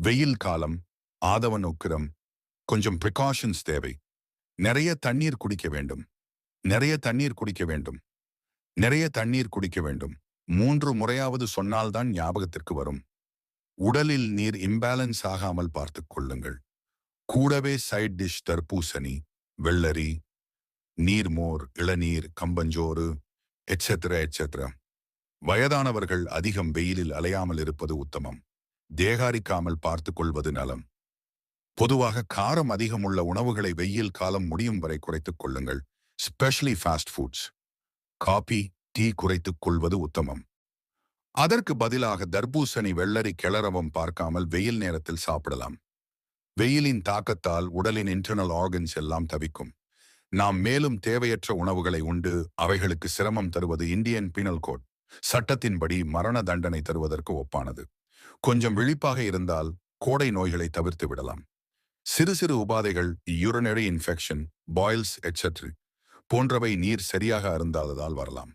வெயில் காலம், ஆதவன் உக்கிரம், கொஞ்சம் ப்ரிகாஷன்ஸ் தேவை. நிறைய தண்ணீர் குடிக்க வேண்டும். நிறைய தண்ணீர் குடிக்க வேண்டும். நிறைய தண்ணீர் குடிக்க வேண்டும். 3 முறையாவது சொன்னால்தான் ஞாபகத்திற்கு வரும். உடலில் நீர் இம்பேலன்ஸ் ஆகாமல் பார்த்துக் கொள்ளுங்கள். கூடவே சைட் டிஷ் தர்பூசணி, வெள்ளரி, நீர்மோர், இளநீர், கம்பஞ்சோறு, எட்செட்ரா எட்செட்ரா. வயதானவர்கள் அதிகம் வெயிலில் அலையாமல் இருப்பது உத்தமம். தேகாரிக்காமல் பார்த்துக் கொள்வது நலம். பொதுவாக காரம் அதிகமுள்ள உணவுகளை வெயில் காலம் முடியும் வரை குறைத்துக் கொள்ளுங்கள். Specially fast foods. Coffee, tea குறைத்துக் கொள்வது உத்தமம். அதற்கு பதிலாக தர்பூசணி, வெள்ளரி, கிளறவும் பார்க்காமல் வெயில் நேரத்தில் சாப்பிடலாம். வெயிலின் தாக்கத்தால் உடலின் இன்டர்னல் ஆர்கன்ஸ் எல்லாம் தவிக்கும். நாம் மேலும் தேவையற்ற உணவுகளை உண்டு அவைகளுக்கு சிரமம் தருவது இந்தியன் பீனல் கோட் சட்டத்தின்படி மரண தண்டனை தருவதற்கு ஒப்பானது. கொஞ்சம் விழிப்பாக இருந்தால் கோடை நோய்களை தவிர்த்து விடலாம். சிறு சிறு உபாதைகள், யூரினரி இன்ஃபெக்ஷன், பாயில்ஸ் எட்செட்ரி போன்றவை நீர் சரியாக அருந்தாததால் வரலாம்.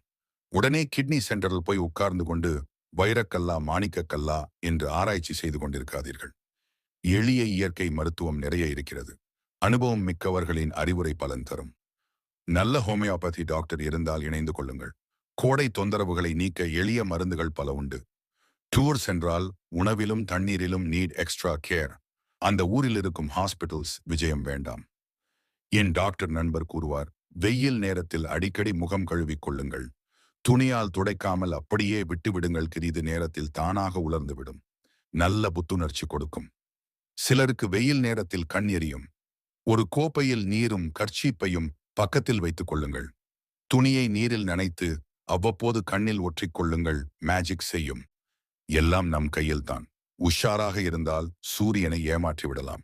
உடனே கிட்னி சென்டரில் போய் உட்கார்ந்து கொண்டு வைரக்கல்லா மாணிக்கக்கல்லா என்று ஆராய்ச்சி செய்து கொண்டிருக்காதீர்கள். எளிய இயற்கை மருத்துவம் நிறைய இருக்கிறது. அனுபவம் மிக்கவர்களின் அறிவுரை பலன் தரும். நல்ல ஹோமியோபதி டாக்டர் இருந்தால் இணைந்து கொள்ளுங்கள். கோடை தொந்தரவுகளை நீக்க எளிய மருந்துகள் பல உண்டு. டூர் சென்றால் உணவிலும் தண்ணீரிலும் நீட் எக்ஸ்ட்ரா கேர். அந்த ஊரில் இருக்கும் ஹாஸ்பிட்டல்ஸ் விஜயம் வேண்டாம். என் டாக்டர் நண்பர் கூறுவார், வெயில் நேரத்தில் அடிக்கடி முகம் கழுவிக் கொள்ளுங்கள். துணியால் துடைக்காமல் அப்படியே விட்டுவிடுங்கள். கிரிது நேரத்தில் தானாக உலர்ந்துவிடும். நல்ல புத்துணர்ச்சி கொடுக்கும். சிலருக்கு வெயில் நேரத்தில் கண் எரியும். ஒரு கோப்பையில் நீரும் கர்ச்சீப்பையும் பக்கத்தில் வைத்துக் கொள்ளுங்கள். துணியை நீரில் நனைத்து அவ்வப்போது கண்ணில் ஒற்றிக் கொள்ளுங்கள். மேஜிக் செய்யும். எல்லாம் நம் கையில்தான். உஷாராக இருந்தால் சூரியனை ஏமாற்றி விடலாம்.